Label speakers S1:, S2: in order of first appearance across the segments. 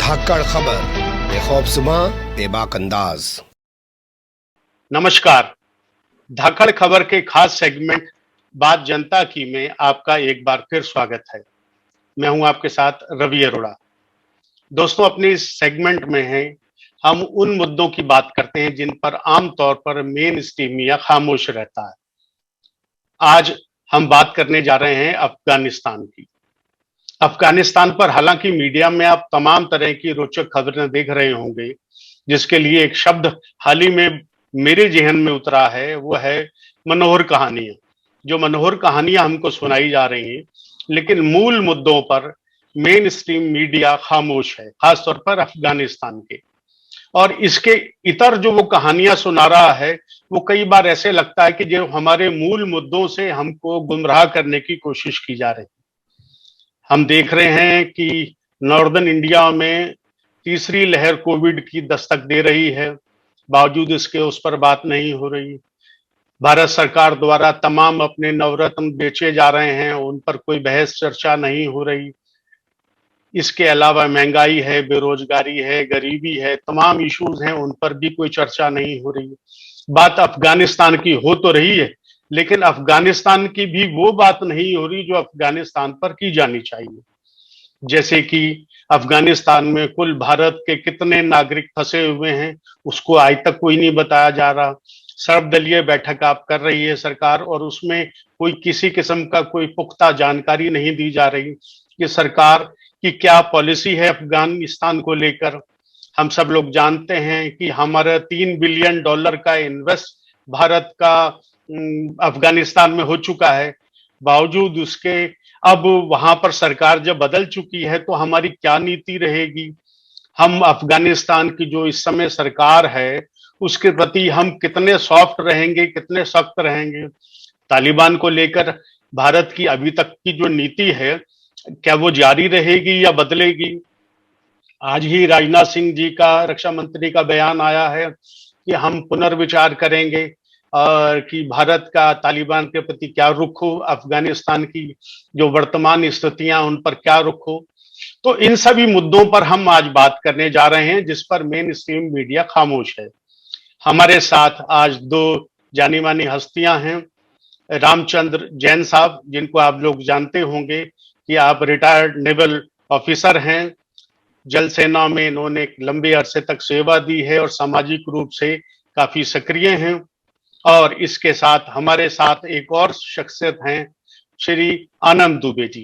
S1: धाकड़ खबर, बेखौफसमा बेबाक अंदाज।
S2: नमस्कार। धाकड़ खबर के खास सेगमेंट बात जनता की में आपका एक बार फिर स्वागत है। मैं हूं आपके साथ रवि अरोड़ा। दोस्तों, अपने इस सेगमेंट में हम उन मुद्दों की बात करते हैं जिन पर आमतौर पर मेन स्ट्रीम मीडिया खामोश रहता है। आज हम बात करने जा रहे हैं अफगानिस्तान की। अफगानिस्तान पर हालांकि मीडिया में आप तमाम तरह की रोचक खबरें देख रहे होंगे, जिसके लिए एक शब्द हाल ही में मेरे जेहन में उतरा है, वो है मनोहर कहानियां। जो मनोहर कहानियां हमको सुनाई जा रही हैं, लेकिन मूल मुद्दों पर मेन स्ट्रीम मीडिया खामोश है, खासतौर पर अफगानिस्तान के। और इसके इतर जो वो कहानियां सुना रहा है, वो कई बार ऐसे लगता है कि जो हमारे मूल मुद्दों से हमको गुमराह करने की कोशिश की जा रही है। हम देख रहे हैं कि नॉर्दर्न इंडिया में तीसरी लहर कोविड की दस्तक दे रही है, बावजूद इसके उस पर बात नहीं हो रही। भारत सरकार द्वारा तमाम अपने नवरत्न बेचे जा रहे हैं, उन पर कोई बहस चर्चा नहीं हो रही। इसके अलावा महंगाई है, बेरोजगारी है, गरीबी है, तमाम इश्यूज हैं, उन पर भी कोई चर्चा नहीं हो रही। बात अफगानिस्तान की हो तो रही है, लेकिन अफगानिस्तान की भी वो बात नहीं हो रही जो अफगानिस्तान पर की जानी चाहिए। जैसे कि अफगानिस्तान में कुल भारत के कितने नागरिक फंसे हुए हैं, उसको आज तक कोई नहीं बताया जा रहा। सर्वदलीय बैठक आप कर रही है सरकार, और उसमें कोई किसी किस्म का कोई पुख्ता जानकारी नहीं दी जा रही कि सरकार की क्या पॉलिसी है अफगानिस्तान को लेकर। हम सब लोग जानते हैं कि हमारा $3 बिलियन का इन्वेस्ट भारत का अफगानिस्तान में हो चुका है। बावजूद उसके अब वहां पर सरकार जब बदल चुकी है, तो हमारी क्या नीति रहेगी। हम अफगानिस्तान की जो इस समय सरकार है, उसके प्रति हम कितने सॉफ्ट रहेंगे, कितने सख्त रहेंगे। तालिबान को लेकर भारत की अभी तक की जो नीति है, क्या वो जारी रहेगी या बदलेगी। आज ही राजनाथ सिंह जी का, रक्षा मंत्री का बयान आया है कि हम पुनर्विचार करेंगे और कि भारत का तालिबान के प्रति क्या रुख हो, अफगानिस्तान की जो वर्तमान स्थितियां उन पर क्या रुख हो। तो इन सभी मुद्दों पर हम आज बात करने जा रहे हैं, जिस पर मेन स्ट्रीम मीडिया खामोश है। हमारे साथ आज दो जानी मानी हस्तियां हैं। रामचंद्र जैन साहब, जिनको आप लोग जानते होंगे कि आप रिटायर्ड नेवल ऑफिसर हैं। जल सेना में इन्होंने एक लंबे अरसे तक सेवा दी है और सामाजिक रूप से काफी सक्रिय हैं। और इसके साथ हमारे साथ एक और शख्सियत हैं, श्री आनंद दुबे जी।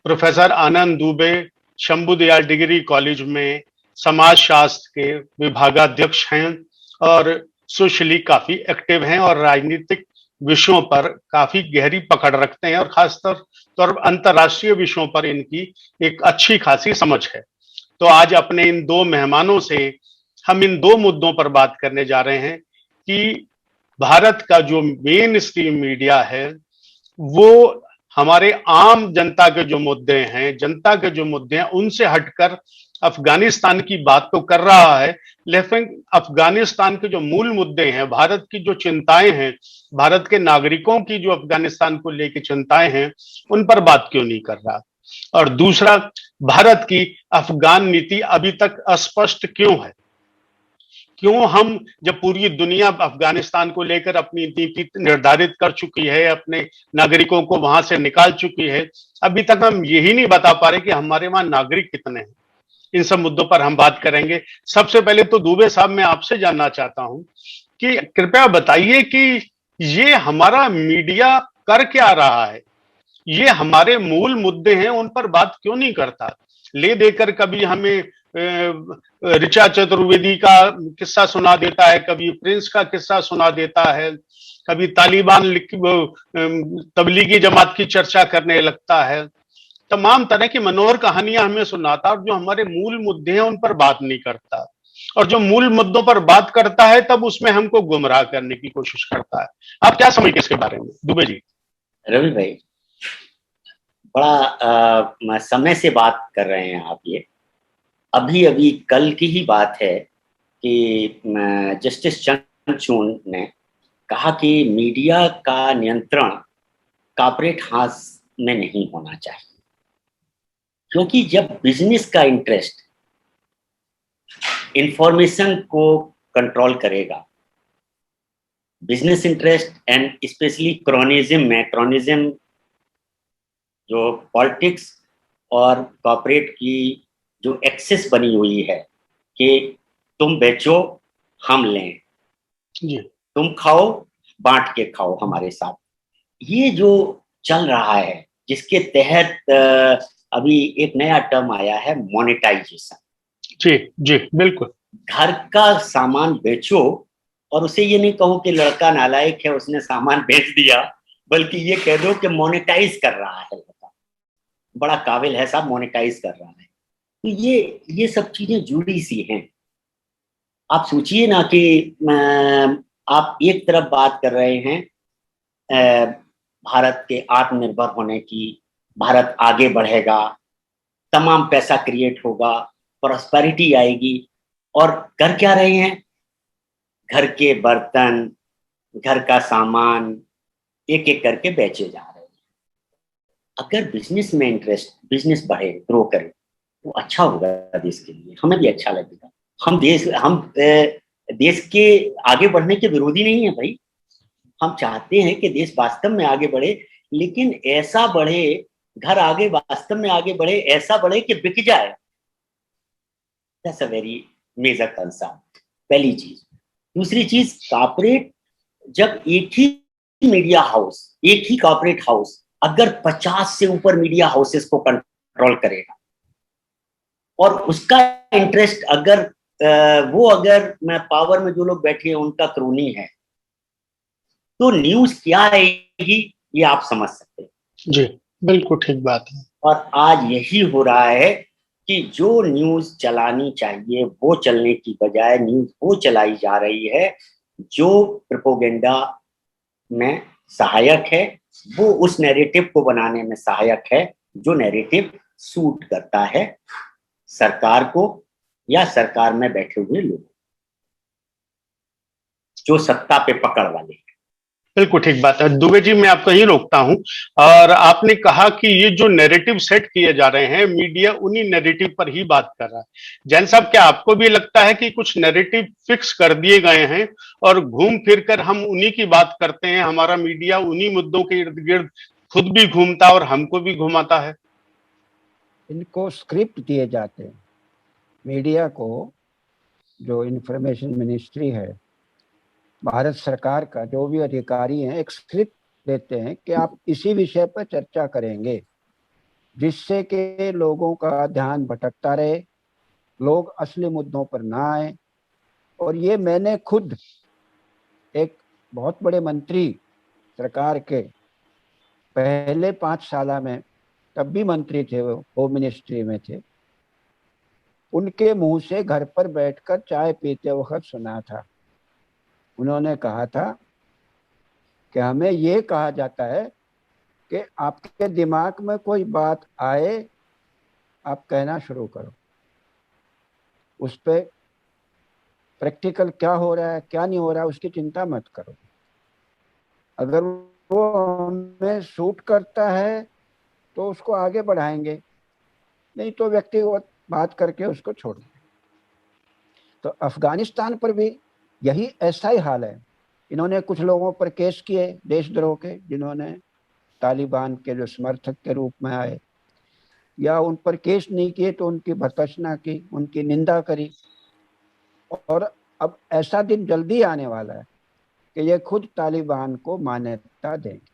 S2: प्रोफेसर आनंद दुबे शंभू दयाल डिग्री कॉलेज में समाज शास्त्र के विभागाध्यक्ष हैं और सोशली काफी एक्टिव हैं और राजनीतिक विषयों पर काफी गहरी पकड़ रखते हैं, और खासतौर पर अंतर्राष्ट्रीय विषयों पर इनकी एक अच्छी खासी समझ है। तो आज अपने इन दो मेहमानों से हम इन दो मुद्दों पर बात करने जा रहे हैं कि भारत का जो मेन स्ट्रीम मीडिया है, वो हमारे आम जनता के जो मुद्दे हैं, उनसे हटकर अफगानिस्तान की बात तो कर रहा है, लेकिन अफगानिस्तान के जो मूल मुद्दे हैं, भारत की जो चिंताएं हैं, भारत के नागरिकों की जो अफगानिस्तान को लेकर चिंताएं हैं, उन पर बात क्यों नहीं कर रहा। और दूसरा, भारत की अफगान नीति अभी तक अस्पष्ट क्यों है। क्यों हम, जब पूरी दुनिया अफगानिस्तान को लेकर अपनी नीति निर्धारित कर चुकी है, अपने नागरिकों को वहां से निकाल चुकी है, अभी तक हम यही नहीं बता पा रहे कि हमारे वहां नागरिक कितने हैं। इन सब मुद्दों पर हम बात करेंगे। सबसे पहले तो दुबे साहब, मैं आपसे जानना चाहता हूं कि कृपया बताइए कि ये हमारा मीडिया कर क्या रहा है। ये हमारे मूल मुद्दे हैं, उन पर बात क्यों नहीं करता। ले देकर कभी हमें ऋचा चतुर्वेदी का किस्सा सुना देता है, कभी प्रिंस का किस्सा सुना देता है, कभी तालिबान तबलीगी जमात की चर्चा करने लगता है। तमाम तरह की मनोहर कहानियां हमें सुनाता, और जो हमारे मूल मुद्दे हैं उन पर बात नहीं करता, और जो मूल मुद्दों पर बात करता है तब उसमें हमको गुमराह करने की कोशिश करता है। आप क्या समझते हैं इसके बारे में, दुबे जी?
S3: रवि भाई, बड़ा समय से बात कर रहे हैं आप। ये अभी अभी कल की ही बात है कि जस्टिस चंद्रचूड़ ने कहा कि मीडिया का नियंत्रण कॉर्पोरेट हाथ में नहीं होना चाहिए, क्योंकि जब बिजनेस का इंटरेस्ट इंफॉर्मेशन को कंट्रोल करेगा। Business interest and specially cronyism में, क्रोनिज्म जो पॉलिटिक्स और कॉर्पोरेट की जो एक्सेस बनी हुई है कि तुम बेचो हम लें,
S2: जी
S3: तुम खाओ बांट के खाओ हमारे साथ, ये जो चल रहा है, जिसके तहत अभी एक नया टर्म आया है मोनेटाइजेशन।
S2: जी जी बिल्कुल।
S3: घर का सामान बेचो, और उसे ये नहीं कहो कि लड़का नालायक है उसने सामान बेच दिया, बल्कि ये कह दो कि मोनेटाइज कर रहा है लड़का, बड़ा काबिल है साहब, मोनेटाइज कर रहा है। तो ये सब चीजें जुड़ी सी हैं। आप सोचिए ना कि आप एक तरफ बात कर रहे हैं भारत के आत्मनिर्भर होने की, भारत आगे बढ़ेगा, तमाम पैसा क्रिएट होगा, प्रॉस्पेरिटी आएगी, और कर क्या रहे हैं? घर के बर्तन, घर का सामान एक एक करके बेचे जा रहे हैं। अगर बिजनेस में इंटरेस्ट, बिजनेस बढ़े, ग्रो करे, तो अच्छा होगा देश के लिए, हमें भी अच्छा लगेगा। हम देश के आगे बढ़ने के विरोधी नहीं है भाई, हम चाहते हैं कि देश वास्तव में आगे बढ़े, लेकिन ऐसा बढ़े, घर आगे वास्तव में आगे बढ़े, ऐसा बढ़े कि बिक जाए। That's a very major concern, पहली चीज। दूसरी चीज, कॉर्पोरेट, जब एक ही मीडिया हाउस, एक ही कॉर्पोरेट हाउस अगर 50 से ऊपर मीडिया हाउसेस को कंट्रोल करेगा, और उसका इंटरेस्ट अगर वो अगर पावर में जो लोग बैठे हैं उनका क्रोनी है, तो न्यूज क्या आएगी ये आप समझ सकते हैं।
S2: जी बिल्कुल ठीक बात है।
S3: और आज यही हो रहा है कि जो न्यूज चलानी चाहिए वो चलने की बजाय न्यूज वो चलाई जा रही है जो प्रोपेगेंडा में सहायक है, वो उस नैरेटिव को बनाने में सहायक है जो नैरेटिव सूट करता है सरकार को या सरकार में बैठे हुए लोग, जो सत्ता पे पकड़ वाले।
S2: बिल्कुल ठीक बात है दुबे जी, मैं आपको यही रोकता हूं। और आपने कहा कि ये जो नैरेटिव सेट किए जा रहे हैं, मीडिया उन्हीं नैरेटिव पर ही बात कर रहा है। जैन साहब, क्या आपको भी लगता है कि कुछ नैरेटिव फिक्स कर दिए गए हैं और घूम फिर कर हम उन्हीं की बात करते हैं, हमारा मीडिया उन्हीं मुद्दों के इर्द गिर्द खुद भी घूमता है और हमको भी घुमाता है?
S4: इनको स्क्रिप्ट दिए जाते हैं, मीडिया को, जो इंफॉर्मेशन मिनिस्ट्री है, भारत सरकार का जो भी अधिकारी हैं, एक स्क्रिप्ट देते हैं कि आप इसी विषय पर चर्चा करेंगे, जिससे कि लोगों का ध्यान भटकता रहे, लोग असली मुद्दों पर ना आए। और ये मैंने खुद एक बहुत बड़े मंत्री सरकार के पहले 5 साल में, तब भी मंत्री थे, वो होम मिनिस्ट्री में थे, उनके मुंह से घर पर बैठकर चाय पीते वक्त सुना था। उन्होंने कहा था कि हमें ये कहा जाता है कि आपके दिमाग में कोई बात आए, आप कहना शुरू करो, उस पर प्रैक्टिकल क्या हो रहा है क्या नहीं हो रहा है उसकी चिंता मत करो। अगर वो हमें सूट करता है तो उसको आगे बढ़ाएंगे, नहीं तो व्यक्तिगत बात करके उसको छोड़ दें। तो अफगानिस्तान पर भी यही ऐसा ही हाल है। इन्होंने कुछ लोगों पर केस किए देशद्रोह के, जिन्होंने तालिबान के जो समर्थक के रूप में आए, या उन पर केस नहीं किए तो उनकी भर्त्सना की, उनकी निंदा करी। और अब ऐसा दिन जल्दी आने वाला है कि ये खुद तालिबान को मान्यता देंगे।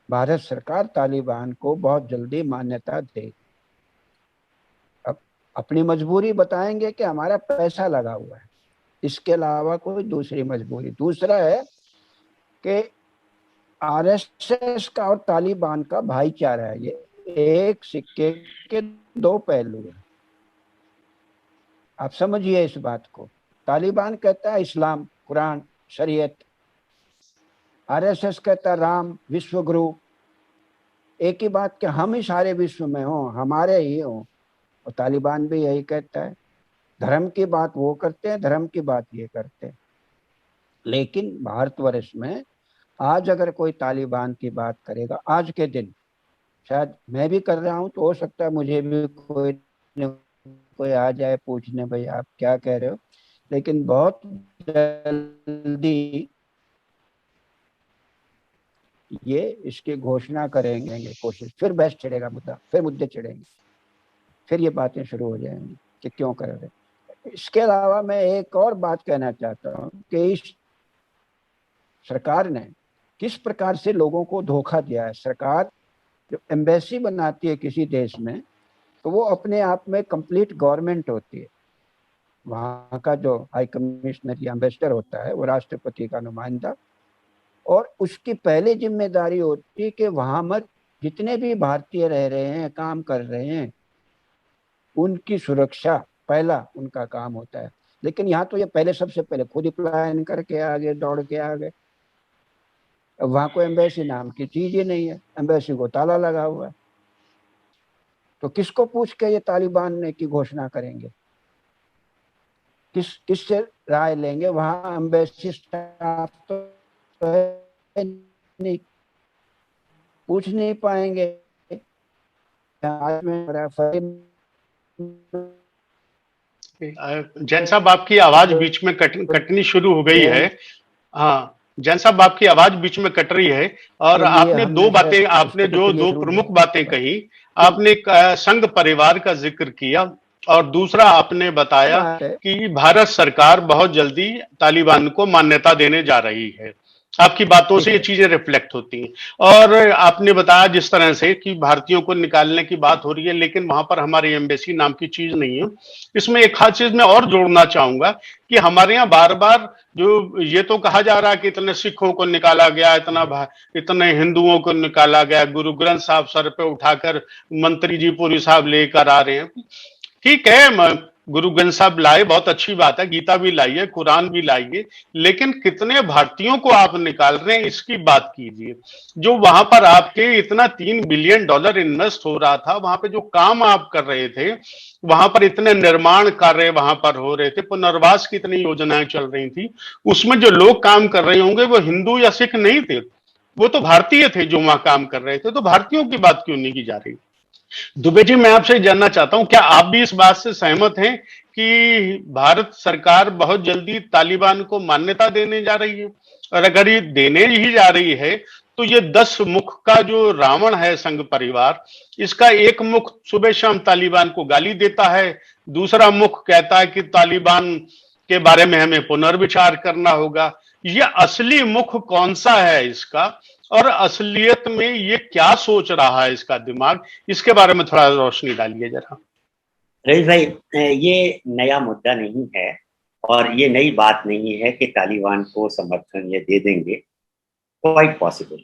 S4: भारत सरकार तालिबान को बहुत जल्दी मान्यता देगी। अब अपनी मजबूरी बताएंगे कि हमारा पैसा लगा हुआ है, इसके अलावा कोई दूसरी मजबूरी। दूसरा है कि आरएसएस का और तालिबान का भाईचारा है, ये एक सिक्के के दो पहलू हैं। आप समझिए इस बात को। तालिबान कहता है इस्लाम, कुरान, शरीयत, आरएसएस कहता है राम, विश्व गुरु। एक ही बात कि हम ही सारे विश्व में हों, हमारे ही हों। और तालिबान भी यही कहता है। धर्म की बात वो करते हैं, धर्म की बात ये करते हैं। लेकिन भारतवर्ष में आज अगर कोई तालिबान की बात करेगा, आज के दिन, शायद मैं भी कर रहा हूं तो हो सकता है मुझे भी कोई न कोई आ जाए पूछने भाई आप क्या कह रहे हो, लेकिन बहुत जल्दी ये इसकी घोषणा करेंगे कोशिश, फिर बहस छिड़ेगा मुद्दा, फिर मुद्दे छिड़ेंगे, फिर ये बातें शुरू हो जाएंगी कि क्यों कर रहे। इसके अलावा मैं एक और बात कहना चाहता हूँ कि इस सरकार ने किस प्रकार से लोगों को धोखा दिया है। सरकार जो एम्बेसी बनाती है किसी देश में, तो वो अपने आप में कंप्लीट गवर्नमेंट होती है। वहाँ का जो हाई कमिश्नर या एम्बेसडर होता है वो राष्ट्रपति का नुमाइंदा, और उसकी पहली जिम्मेदारी होती है कि वहाँ मत जितने भी भारतीय रह रहे हैं, काम कर रहे हैं, उनकी सुरक्षा पहला उनका काम होता है। लेकिन यहाँ तो ये पहले सबसे पहले खुद ही प्लान करके आगे दौड़ के आ गए। वहाँ कोई एम्बेसी नाम की चीज ही नहीं है, एम्बेसी को ताला लगा हुआ है। तो किसको पूछ के ये तालिबान ने की घोषणा करेंगे, किससे राय लेंगे? वहाँ एम्बेसी स्टाफ तो है नहीं, पूछ नहीं पाएंगे।
S2: जैन साहब आपकी आवाज बीच में कटनी शुरू हो गई है। हाँ जैन साहब आपकी आवाज बीच में कट रही है, और आपने दो प्रमुख बातें कही। आपने संघ परिवार का जिक्र किया, और दूसरा आपने बताया कि भारत सरकार बहुत जल्दी तालिबान को मान्यता देने जा रही है। आपकी बातों से ये चीजें रिफ्लेक्ट होती हैं। और आपने बताया जिस तरह से कि भारतीयों को निकालने की बात हो रही है, लेकिन वहां पर हमारी एम्बेसी नाम की चीज नहीं है। इसमें एक खास चीज मैं और जोड़ना चाहूंगा कि हमारे यहाँ बार बार जो ये तो कहा जा रहा है कि इतने सिखों को निकाला गया, इतने हिंदुओं को निकाला गया, गुरु ग्रंथ साहब सर पे उठाकर मंत्री जी पुरी साहब लेकर आ रहे हैं। ठीक है, गुरु ग्रंथ साहब लाए, बहुत अच्छी बात है, गीता भी लाइए, कुरान भी लाइए, लेकिन कितने भारतीयों को आप निकाल रहे हैं इसकी बात कीजिए। जो वहां पर आपके इतना $3 बिलियन इन्वेस्ट हो रहा था, वहां पे जो काम आप कर रहे थे, वहां पर इतने निर्माण कार्य वहां पर हो रहे थे, पुनर्वास की इतनी योजनाएं चल रही थी, उसमें जो लोग काम कर रहे होंगे वो हिंदू या सिख नहीं थे, वो तो भारतीय थे जो वहां काम कर रहे थे। तो भारतीयों की बात क्यों नहीं की जा रही? दुबे जी, मैं आपसे जानना चाहता हूं, क्या आप भी इस बात से सहमत हैं कि भारत सरकार बहुत जल्दी तालिबान को मान्यता देने जा रही है? और अगर ये देने ही जा रही है, तो ये 10 मुख का जो रावण है संघ परिवार, इसका एक मुख सुबह शाम तालिबान को गाली देता है, दूसरा मुख कहता है कि तालिबान के बारे में हमें पुनर्विचार करना होगा। ये असली मुख कौन सा है इसका, और असलियत में ये क्या सोच रहा है इसका दिमाग? इसके बारे में थोड़ा रोशनी डालिए जरा।
S3: रईस भाई, ये नया मुद्दा नहीं है और ये नई बात नहीं है कि तालिबान को समर्थन ये दे देंगे। क्वाइट पॉसिबल,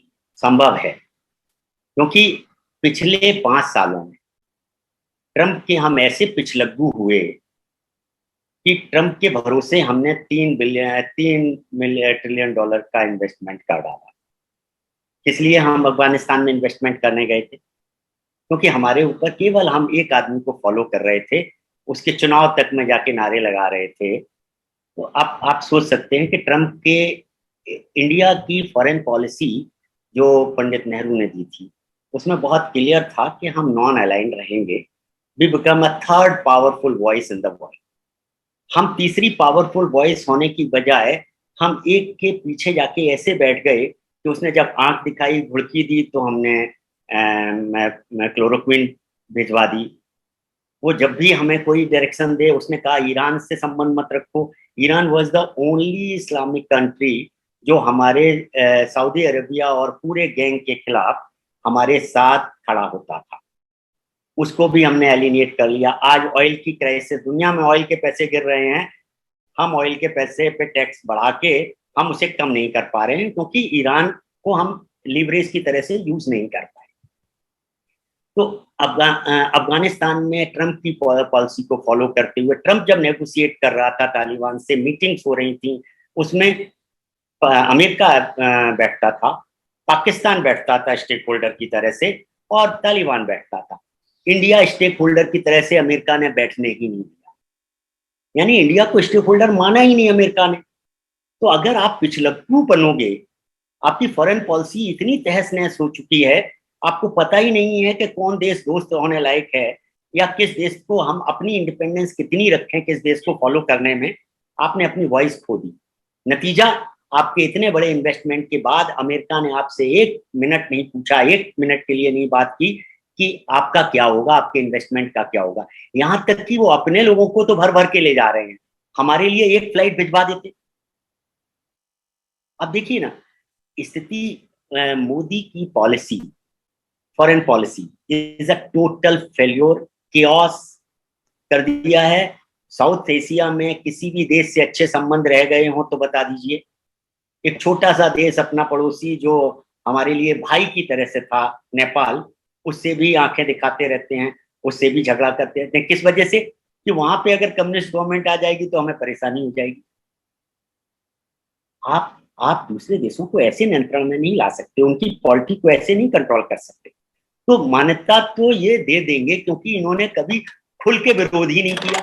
S3: संभव है, क्योंकि पिछले 5 सालों में ट्रंप के हम ऐसे पिछलग्गू हुए कि ट्रंप के भरोसे हमने $3 ट्रिलियन का इन्वेस्टमेंट कर डाला। इसलिए हम अफगानिस्तान में इन्वेस्टमेंट करने गए थे, क्योंकि हमारे ऊपर केवल हम एक आदमी को फॉलो कर रहे थे, उसके चुनाव तक में जाके नारे लगा रहे थे। तो आप सोच सकते हैं कि ट्रंप के इंडिया की फॉरेन पॉलिसी जो पंडित नेहरू ने दी थी, उसमें बहुत क्लियर था कि हम नॉन अलाइंड रहेंगे, we become a third powerful voice in the world. हम तीसरी पावरफुल वॉइस होने की बजाय हम एक के पीछे जाके ऐसे बैठ गए कि उसने जब आंख दिखाई, घुड़की दी, तो हमने क्लोरोक्विन भिजवा दी। वो जब भी हमें कोई डायरेक्शन दे, उसने कहा ईरान से संबंध मत रखो। Iran was the only Islamic country जो हमारे सऊदी अरेबिया और पूरे गैंग के खिलाफ हमारे साथ खड़ा होता था। उसको भी हमने एलिनेट कर लिया। आज ऑयल की क्राइसिस, दुनिया में ऑयल के पैसे गिर रहे हैं, हम ऑयल के पैसे पे टैक्स बढ़ा के हम उसे कम नहीं कर पा रहे हैं, क्योंकि ईरान को हम लीवरेज की तरह से यूज नहीं कर पाए। तो अफगानिस्तान में ट्रंप की पॉलिसी को फॉलो करते हुए, ट्रंप जब नेगोशिएट कर रहा था तालिबान से, मीटिंग्स हो रही थी, उसमें अमेरिका बैठता था, पाकिस्तान बैठता था स्टेक होल्डर की तरह से, और तालिबान बैठता था। इंडिया स्टेक होल्डर की तरह से अमेरिका ने बैठने ही नहीं दिया, यानी इंडिया को स्टेक होल्डर माना ही नहीं अमेरिका ने। तो अगर आप पिछलग्गू बनोगे, आपकी फॉरेन पॉलिसी इतनी तहस नहस हो चुकी है, आपको पता ही नहीं है कि कौन देश दोस्त होने लायक है, या किस देश को हम अपनी इंडिपेंडेंस कितनी रखें, किस देश को फॉलो करने में आपने अपनी वॉइस खो दी। नतीजा, आपके इतने बड़े इन्वेस्टमेंट के बाद अमेरिका ने आपसे 1 मिनट नहीं पूछा, 1 मिनट के लिए नहीं बात की कि आपका क्या होगा, आपके इन्वेस्टमेंट का क्या होगा। यहां तक कि वो अपने लोगों को तो भर भर के ले जा रहे हैं, हमारे लिए 1 फ्लाइट भिजवा देते। अब देखिए ना स्थिति, मोदी की policy, foreign policy is a total failure, chaos कर दिया है। साउथ एशिया में किसी भी देश से अच्छे संबंध रह गए हों तो बता दीजिए। एक छोटा सा देश अपना पड़ोसी जो हमारे लिए भाई की तरह से था, नेपाल, उससे भी आंखें दिखाते रहते हैं, उससे भी झगड़ा करते रहते हैं। किस वजह से? कि वहां पे अगर कम्युनिस्ट गवर्नमेंट आ जाएगी तो हमें परेशानी हो जाएगी। आप दूसरे देशों को ऐसे नियंत्रण में नहीं ला सकते, उनकी पॉलिटी को ऐसे नहीं कंट्रोल कर सकते। तो मान्यता तो ये दे देंगे क्योंकि इन्होंने कभी खुल के विरोध ही नहीं किया।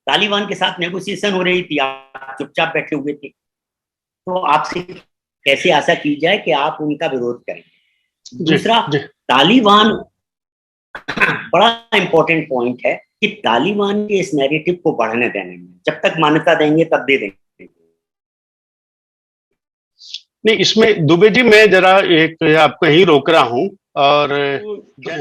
S3: तालिबान के साथ नेगोशिएशन हो रही थी, आप चुपचाप बैठे हुए थे, तो आपसे कैसे आशा की जाए कि आप उनका विरोध करेंगे। दूसरा, तालिबान बड़ा इंपॉर्टेंट पॉइंट है कि तालिबान के इस नैरेटिव को बढ़ने देने में जब तक मान्यता देंगे तब दे देंगे।
S2: नहीं, इसमें दुबे जी मैं जरा एक आपको यही रोक रहा हूं, और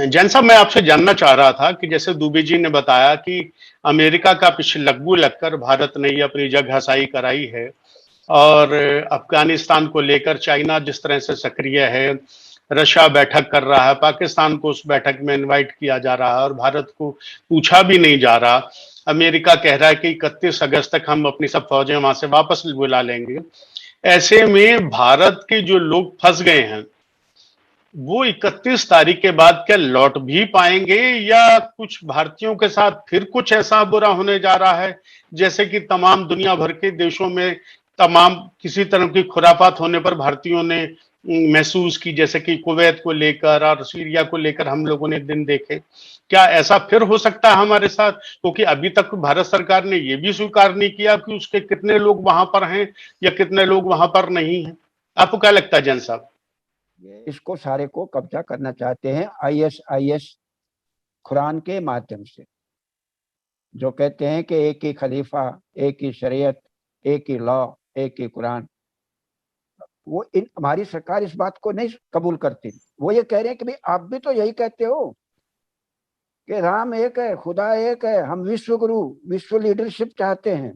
S2: जैन साहब मैं आपसे जानना चाह रहा था कि जैसे दुबे जी ने बताया कि अमेरिका का पीछे लग्गू लगकर भारत ने ये अपनी जगहसाई कराई है, और अफगानिस्तान को लेकर चाइना जिस तरह से सक्रिय है, रशिया बैठक कर रहा है, पाकिस्तान को उस बैठक में इनवाइट किया जा रहा है और भारत को पूछा भी नहीं जा रहा। अमेरिका कह रहा है कि 31 अगस्त तक हम अपनी सब फौजें वहां से वापस बुला लेंगे। ऐसे में भारत के जो लोग फंस गए हैं वो 31 तारीख के बाद क्या लौट भी पाएंगे, या कुछ भारतीयों के साथ फिर कुछ ऐसा बुरा होने जा रहा है जैसे कि तमाम दुनिया भर के देशों में तमाम किसी तरह की खुरापात होने पर भारतीयों ने महसूस की, जैसे कि कुवैत को लेकर और सीरिया को लेकर हम लोगों ने दिन देखे। क्या ऐसा फिर हो सकता है हमारे साथ? क्योंकि अभी तक भारत सरकार ने यह भी स्वीकार नहीं किया कि उसके कितने लोग वहां पर हैं या कितने लोग वहां पर नहीं हैं। आपको क्या लगता है जैन साहब?
S4: इसको सारे को कब्जा करना चाहते हैं ISIS कुरान के माध्यम से, जो कहते हैं कि एक ही खलीफा, एक ही शरीयत, एक ही लॉ, एक ही कुरान। वो हमारी सरकार इस बात को नहीं कबूल करती। वो ये कह रहे हैं कि भाई आप भी तो यही कहते हो कि राम एक है, खुदा एक है, हम विश्व गुरु, विश्व लीडरशिप चाहते हैं।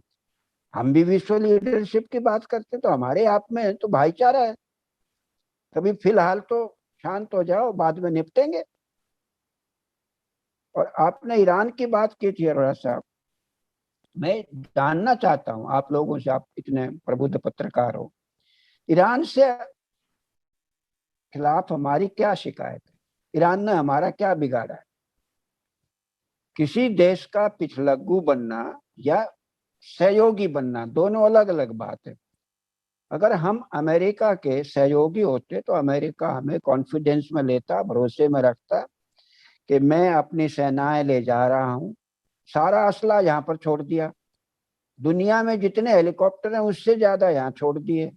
S4: हम भी विश्व लीडरशिप की बात करते हैं, तो हमारे आप में तो भाईचारा है। कभी फिलहाल तो शांत हो जाओ, बाद में निपटेंगे। और आपने ईरान की बात की थी अरोड़ा साहब, मैं जानना चाहता हूं आप लोगों से, आप इतने प्रबुद्ध पत्रकार हो, ईरान से खिलाफ हमारी क्या शिकायत है? ईरान ने हमारा क्या बिगाड़ा है? किसी देश का पिछलग्गू बनना या सहयोगी बनना दोनों अलग अलग बात है। अगर हम अमेरिका के सहयोगी होते तो अमेरिका हमें कॉन्फिडेंस में लेता, भरोसे में रखता कि मैं अपनी सेनाएं ले जा रहा हूं, सारा असला यहाँ पर छोड़ दिया, दुनिया में जितने हेलीकॉप्टर हैं उससे ज्यादा यहाँ छोड़ दिए,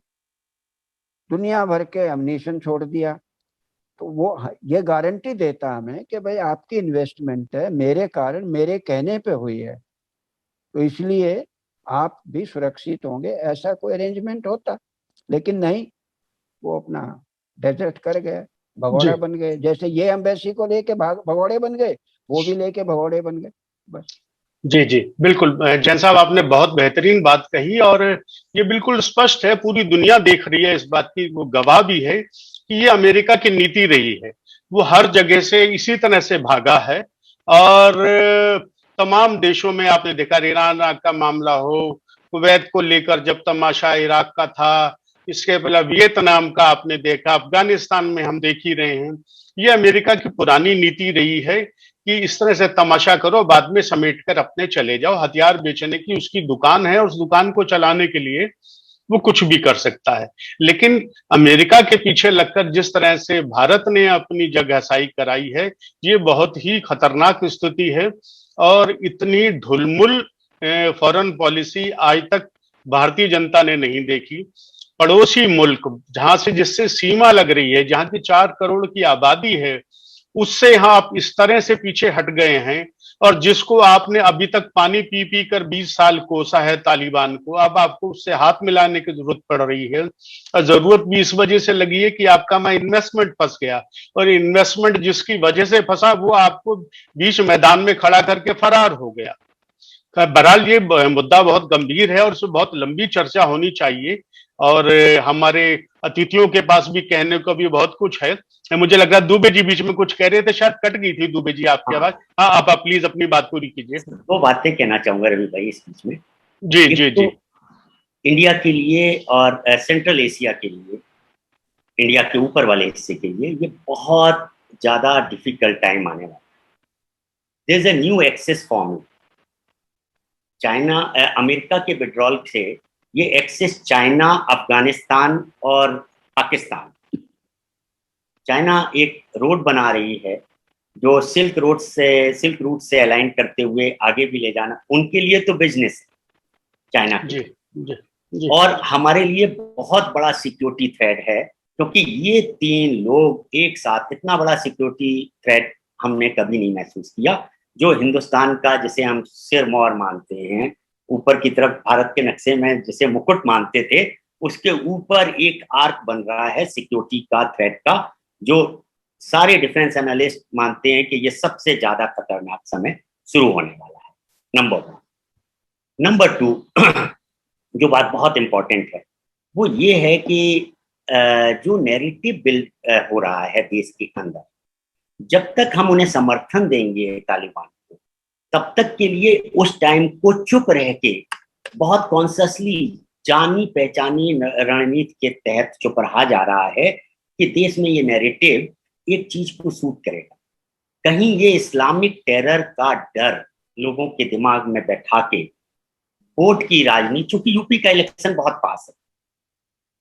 S4: दुनिया भर के अम्यूनिशन छोड़ दिया, तो वो ये गारंटी देता हमें कि भाई आपकी इन्वेस्टमेंट है, मेरे कारण, मेरे कहने पे हुई है, तो इसलिए आप भी सुरक्षित होंगे। ऐसा कोई अरेंजमेंट होता, लेकिन नहीं, वो अपना डेजर्ट कर गए, भगोड़ा बन गए। जैसे ये एम्बेसी को लेके भगोड़े बन गए, वो भी लेके भगोड़े बन गए, बस।
S2: जी जी बिल्कुल जैन साहब, आपने बहुत बेहतरीन बात कही, और ये बिल्कुल स्पष्ट है, पूरी दुनिया देख रही है इस बात की, वो गवाह भी है कि ये अमेरिका की नीति रही है। वो हर जगह से इसी तरह से भागा है, और तमाम देशों में आपने देखा, ईरान का मामला हो, कुवैत को लेकर जब तमाशा इराक का था, इसके पहले वियतनाम का आपने देखा, अफगानिस्तान में हम देख ही रहे हैं। ये अमेरिका की पुरानी नीति रही है कि इस तरह से तमाशा करो, बाद में समेट कर अपने चले जाओ। हथियार बेचने की उसकी दुकान है, उस दुकान को चलाने के लिए वो कुछ भी कर सकता है। लेकिन अमेरिका के पीछे लगकर जिस तरह से भारत ने अपनी जगहसाई कराई है, ये बहुत ही खतरनाक स्थिति है, और इतनी ढुलमुल फॉरेन पॉलिसी आज तक भारतीय जनता ने नहीं देखी। पड़ोसी मुल्क जहां से, जिससे सीमा लग रही है, जहां की 4 करोड़ की आबादी है, उससे यहाँ आप इस तरह से पीछे हट गए हैं, और जिसको आपने अभी तक पानी पी पी कर 20 साल कोसा है तालिबान को, अब आपको उससे हाथ मिलाने की जरूरत पड़ रही है। और जरूरत भी इस वजह से लगी है कि आपका मैं इन्वेस्टमेंट फंस गया, और इन्वेस्टमेंट जिसकी वजह से फंसा वो आपको बीच मैदान में खड़ा करके फरार हो गया। बहरहाल ये मुद्दा बहुत गंभीर है और उसमें बहुत लंबी चर्चा होनी चाहिए, और हमारे अतिथियों के पास भी कहने को भी बहुत कुछ है। मुझे लग रहा है दुबे जी बीच में कुछ कह रहे थे, शायद कट गई थी दुबे जी आपकी आवाज। हाँ, आप प्लीज अपनी बात पूरी कीजिए।
S3: दो बातें कहना चाहूंगा रवि भाई इस बीच में।
S2: जी जी जी।
S3: इंडिया के लिए और सेंट्रल एशिया के लिए, इंडिया के ऊपर वाले हिस्से के लिए ये बहुत ज्यादा डिफिकल्ट टाइम आने वाला है। There is a new axis form. China, America के विड्रॉल से ये एक्सेस चाइना, अफगानिस्तान और पाकिस्तान, चाइना एक रोड बना रही है जो सिल्क रूट से अलाइन करते हुए आगे भी ले जाना, उनके लिए तो बिजनेस है चाइना के। जी। और हमारे लिए बहुत बड़ा सिक्योरिटी थ्रेट है, क्योंकि ये तीन लोग एक साथ, इतना बड़ा सिक्योरिटी थ्रेट हमने कभी नहीं महसूस किया। जो हिंदुस्तान का, जिसे हम सिरमौर मानते हैं, ऊपर की तरफ भारत के नक्शे में जिसे मुकुट मानते थे, उसके ऊपर एक आर्क बन रहा है सिक्योरिटी का, थ्रेट का, जो सारे डिफेंस एनालिस्ट मानते हैं कि ये सबसे ज्यादा खतरनाक समय शुरू होने वाला है। नंबर 1। नंबर 2, जो बात बहुत इंपॉर्टेंट है वो ये है कि जो नैरेटिव बिल्ड हो रहा है देश के अंदर, जब तक हम उन्हें समर्थन देंगे तालिबान को, तब तक के लिए उस टाइम को चुप रह के बहुत कॉन्शियसली जानी पहचानी रणनीति के तहत चुप रहा जा रहा है कि देश में ये नैरेटिव एक चीज को सूट करेगा। कहीं ये इस्लामिक टेरर का डर लोगों के दिमाग में बैठा के वोट की राजनीति, चूंकि यूपी का इलेक्शन बहुत पास है,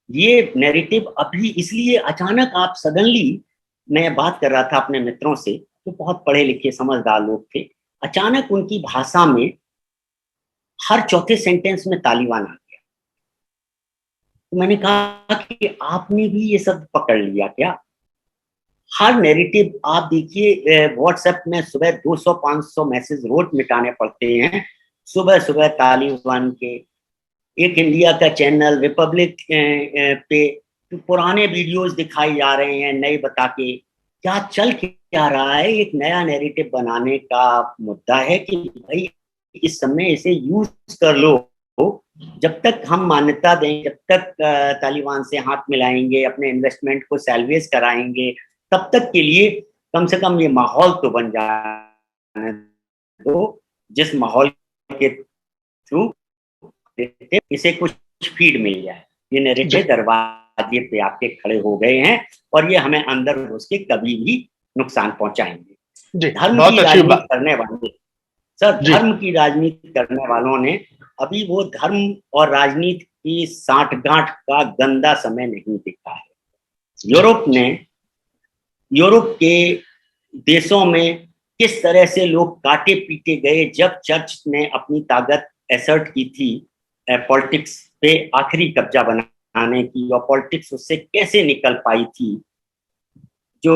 S3: ये नैरेटिव अभी इसलिए अचानक आप सडनली, मैं बात कर रहा था अपने मित्रों से जो बहुत पढ़े लिखे समझदार लोग थे, अचानक उनकी भाषा में हर चौथे सेंटेंस में तालिबान आ गया। तो मैंने कहा कि आपने भी ये सब पकड़ लिया क्या? हर नैरेटिव आप देखिए, व्हाट्सएप में सुबह 200-500 मैसेज रोज मिटाने पड़ते हैं, सुबह सुबह तालिबान के। एक इंडिया का चैनल रिपब्लिक पे तो पुराने वीडियोस दिखाई जा रहे हैं नए बता के। क्या चल क्या रहा है? एक नया नैरेटिव बनाने का मुद्दा है कि भाई इस समय इसे यूज कर लो। जब तक हम मान्यता दें, जब तक तालिबान से हाथ मिलाएंगे, अपने इन्वेस्टमेंट को सैल्वेज कराएंगे, तब तक के लिए कम से कम ये माहौल तो बन जाए, तो जिस माहौल के थ्रू इसे कुछ फीड मिल जाए। ये नैरेटिव दरवाजे पे आके खड़े हो गए हैं और ये हमें अंदर घुस के कभी भी नुकसान पहुंचाएंगे। धर्म की राजनीति करने वाले, सर, धर्म की राजनीति करने वालों ने अभी वो धर्म और राजनीति की साठगांठ का गंदा समय नहीं देखा है। यूरोप के देशों में किस तरह से लोग काटे पीटे गए जब चर्च ने अपनी ताकत एसर्ट की थी पॉलिटिक्स पे आखिरी कब्जा बनाने की, और पॉलिटिक्स उससे कैसे निकल पाई थी। जो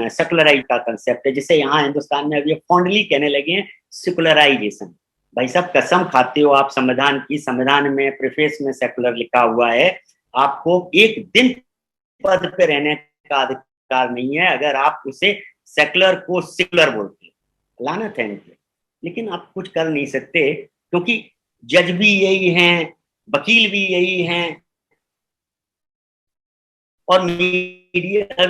S3: सेकुलराइज का कंसेप्ट है, जिसे यहाँ हिंदुस्तान में अभी फॉन्डली कहने लगे हैं, सेकुलराइजेशन। भाई साहब, कसम खाते हो आप संविधान की? संविधान में प्रीफेस में सेकुलर लिखा हुआ है, आपको एक दिन पद पे रहने का अधिकार नहीं है अगर आप उसे सेकुलर को सेकुलर बोलते हैं। लानत है इनके। लेकिन आप कुछ कर नहीं सकते, क्योंकि जज भी यही हैं, वकील भी यही हैं, और मीडिया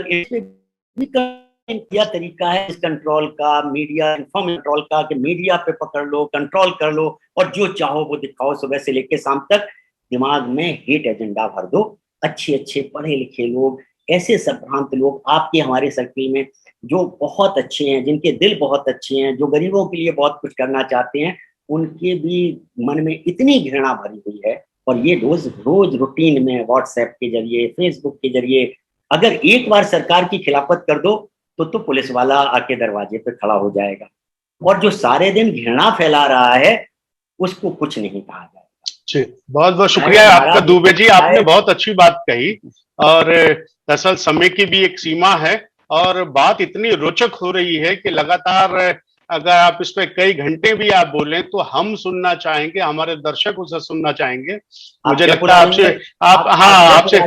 S3: क्या तरीका है इस कंट्रोल का, मीडिया इन्फॉर्मेशन कंट्रोल का, कि मीडिया पे पकड़ लो, कंट्रोल कर लो और जो चाहो वो दिखाओ, सुबह से लेकर शाम तक दिमाग में हेट एजेंडा भर दो। अच्छे पढ़े लिखे लोग, ऐसे संभ्रांत लोग आपके हमारे सर्किल में जो बहुत अच्छे हैं, जिनके दिल बहुत अच्छे हैं, जो गरीबों के लिए बहुत कुछ करना चाहते हैं, उनके भी मन में इतनी घृणा भरी हुई है। और ये रोज रूटीन में व्हाट्सएप के जरिए, फेसबुक के जरिए, अगर एक बार सरकार की खिलाफत कर दो तो पुलिस वाला आके दरवाजे पे खड़ा हो जाएगा, और जो सारे दिन घृणा फैला रहा है उसको कुछ नहीं कहा जाएगा।
S2: जी, बहुत बहुत शुक्रिया आपका दुबे जी, आपने बहुत अच्छी बात कही। और दरअसल समय की भी एक सीमा है, और बात इतनी रोचक हो रही है कि लगातार अगर आप इस पे कई घंटे भी आप बोलें तो हम सुनना चाहेंगे, हमारे दर्शक उसे सुनना चाहेंगे। मुझे लगता है आपसे आपसे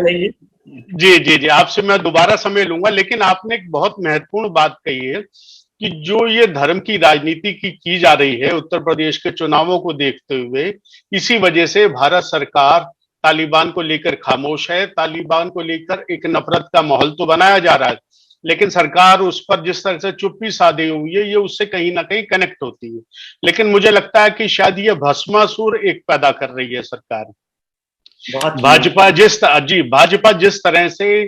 S2: जी जी जी आपसे मैं दोबारा समय लूंगा, लेकिन आपने एक बहुत महत्वपूर्ण बात कही है कि जो ये धर्म की राजनीति की जा रही है उत्तर प्रदेश के चुनावों को देखते हुए, इसी वजह से भारत सरकार तालिबान को लेकर खामोश है। तालिबान को लेकर एक नफरत का माहौल तो बनाया जा रहा है, लेकिन सरकार उस पर जिस तरह से चुप्पी साधे हुई है, ये उससे कहीं ना कहीं कनेक्ट होती है। लेकिन मुझे लगता है कि शायद ये भस्मासुर एक पैदा कर रही है सरकार। भाजपा जिस तरह से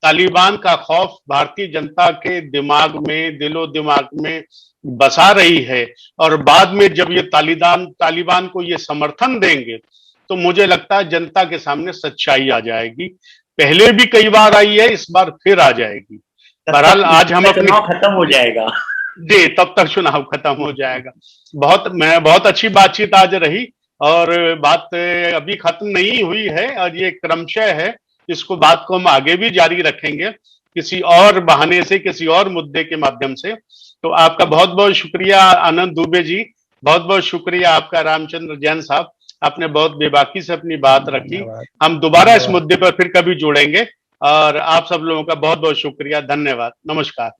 S2: तालिबान का खौफ भारतीय जनता के दिमाग में, दिलो दिमाग में बसा रही है, और बाद में जब ये तालिबान को ये समर्थन देंगे तो मुझे लगता है जनता के सामने सच्चाई आ जाएगी। पहले भी कई बार आई है, इस बार फिर आ जाएगी। बहरहाल आज हम अपने
S3: खत्म हो जाएगा
S2: जी, तब तक चुनाव खत्म हो जाएगा। बहुत अच्छी बातचीत आज रही, और बात अभी खत्म नहीं हुई है और ये क्रमशः है, इसको बात को हम आगे भी जारी रखेंगे किसी और बहाने से, किसी और मुद्दे के माध्यम से। तो आपका बहुत बहुत शुक्रिया आनंद दुबे जी, बहुत बहुत शुक्रिया आपका रामचंद्र जैन साहब, आपने बहुत बेबाकी से अपनी बात रखी। हम दोबारा इस मुद्दे पर फिर कभी जुड़ेंगे, और आप सब लोगों का बहुत बहुत शुक्रिया, धन्यवाद, नमस्कार।